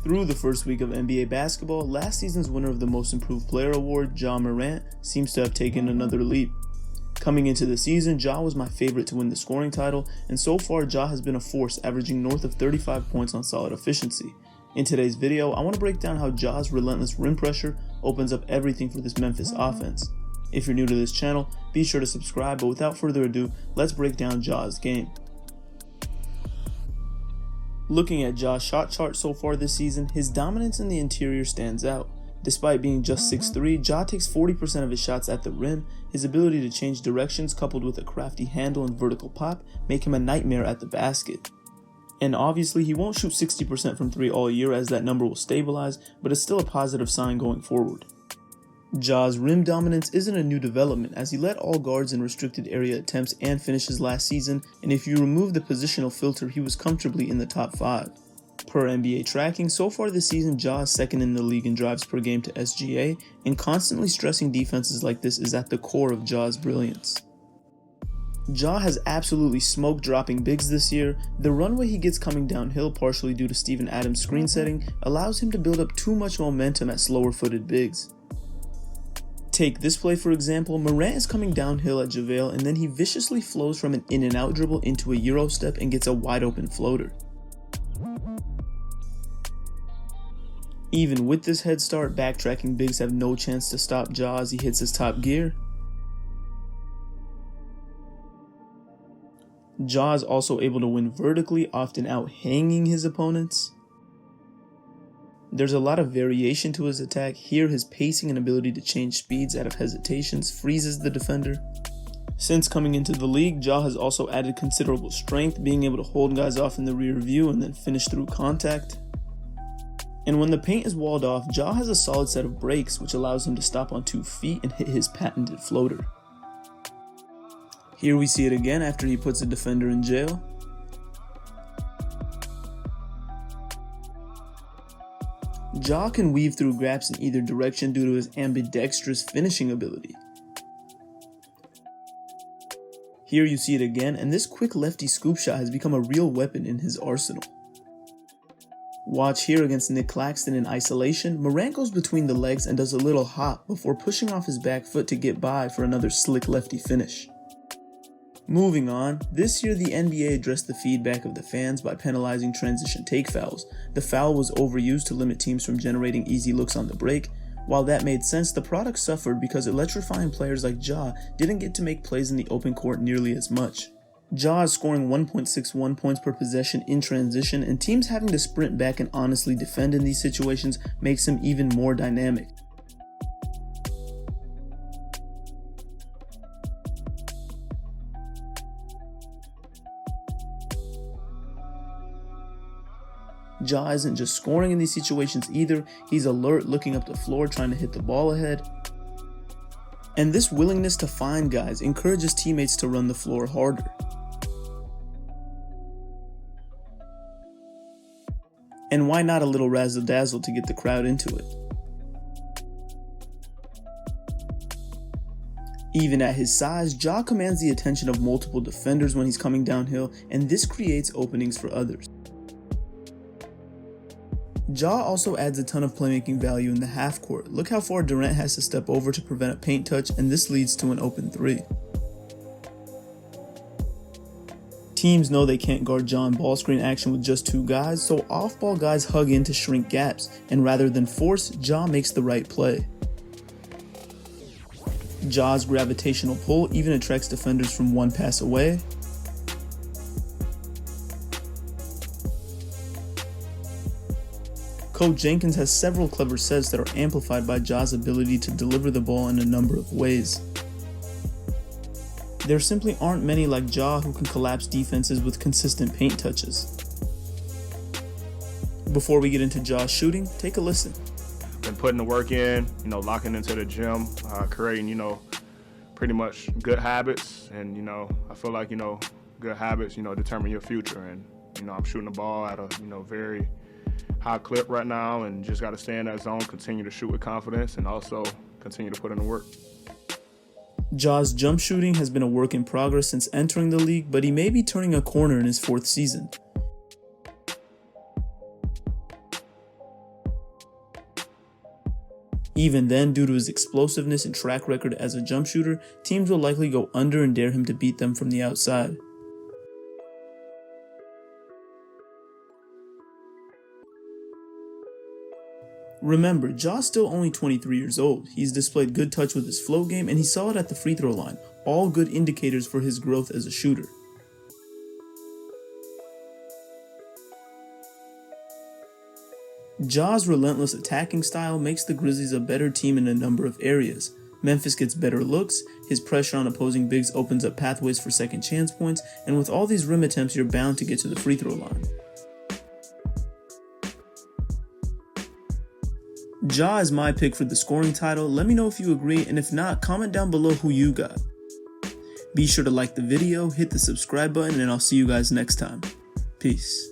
Through the first week of NBA basketball, last season's winner of the Most Improved Player award, Ja Morant, seems to have taken another leap. Coming into the season, Ja was my favorite to win the scoring title, and so far Ja has been a force, averaging north of 35 points on solid efficiency. In today's video, I want to break down how Ja's relentless rim pressure opens up everything for this Memphis offense. If you're new to this channel, be sure to subscribe, but without further ado, let's break down Ja's game. Looking at Ja's shot chart so far this season, his dominance in the interior stands out. Despite being just 6'3", Ja takes 40% of his shots at the rim. His ability to change directions coupled with a crafty handle and vertical pop make him a nightmare at the basket. And obviously he won't shoot 60% from 3 all year, as that number will stabilize, but it's still a positive sign going forward. Ja's rim dominance isn't a new development, as he led all guards in restricted area attempts and finishes last season, and if you remove the positional filter, he was comfortably in the top 5. Per NBA tracking, so far this season Ja is second in the league in drives per game to SGA, and constantly stressing defenses like this is at the core of Ja's brilliance. Ja has absolutely smoked dropping bigs this year. The runway he gets coming downhill, partially due to Steven Adams' screen setting, allows him to build up too much momentum at slower footed bigs. Take this play for example. Morant is coming downhill at JaVale, and then he viciously flows from an in and out dribble into a Euro step and gets a wide open floater. Even with this head start, backtracking bigs have no chance to stop Ja as he hits his top gear. Ja is also able to win vertically, often out-hanging his opponents. There's a lot of variation to his attack. Here, his pacing and ability to change speeds out of hesitations freezes the defender. Since coming into the league, Ja has also added considerable strength, being able to hold guys off in the rear view and then finish through contact. And when the paint is walled off, Ja has a solid set of breaks, which allows him to stop on 2 feet and hit his patented floater. Here we see it again after he puts a defender in jail. Ja can weave through gaps in either direction due to his ambidextrous finishing ability. Here you see it again, and this quick lefty scoop shot has become a real weapon in his arsenal. Watch here against Nick Claxton in isolation. Morant goes between the legs and does a little hop before pushing off his back foot to get by for another slick lefty finish. Moving on, this year the NBA addressed the feedback of the fans by penalizing transition take fouls. The foul was overused to limit teams from generating easy looks on the break. While that made sense, the product suffered because electrifying players like Ja didn't get to make plays in the open court nearly as much. Ja is scoring 1.61 points per possession in transition, and teams having to sprint back and honestly defend in these situations makes him even more dynamic. Ja isn't just scoring in these situations either, he's alert, looking up the floor, trying to hit the ball ahead. And this willingness to find guys encourages teammates to run the floor harder. And why not a little razzle-dazzle to get the crowd into it? Even at his size, Ja commands the attention of multiple defenders when he's coming downhill, and this creates openings for others. Ja also adds a ton of playmaking value in the half court. Look how far Durant has to step over to prevent a paint touch, and this leads to an open 3. Teams know they can't guard Ja in ball screen action with just 2 guys, so off-ball guys hug in to shrink gaps, and rather than force, Ja makes the right play. Ja's gravitational pull even attracts defenders from 1 pass away. Coach Jenkins has several clever sets that are amplified by Ja's ability to deliver the ball in a number of ways. There simply aren't many like Ja who can collapse defenses with consistent paint touches. Before we get into Ja's shooting, take a listen. Been putting the work in, locking into the gym, creating, pretty much good habits. And, I feel like, good habits, determine your future. And, I'm shooting the ball at a, very high clip right now, and just got to stay in that zone, continue to shoot with confidence, and also continue to put in the work. Ja's jump shooting has been a work in progress since entering the league, but he may be turning a corner in his 4th season. Even then, due to his explosiveness and track record as a jump shooter, teams will likely go under and dare him to beat them from the outside. Remember, Ja's still only 23 years old. He's displayed good touch with his flow game, and he's solid at the free throw line, all good indicators for his growth as a shooter. Ja's relentless attacking style makes the Grizzlies a better team in a number of areas. Memphis gets better looks, his pressure on opposing bigs opens up pathways for second chance points, and with all these rim attempts, you're bound to get to the free throw line. Ja is my pick for the scoring title. Let me know if you agree, and if not, comment down below who you got. Be sure to like the video, hit the subscribe button, and I'll see you guys next time. Peace.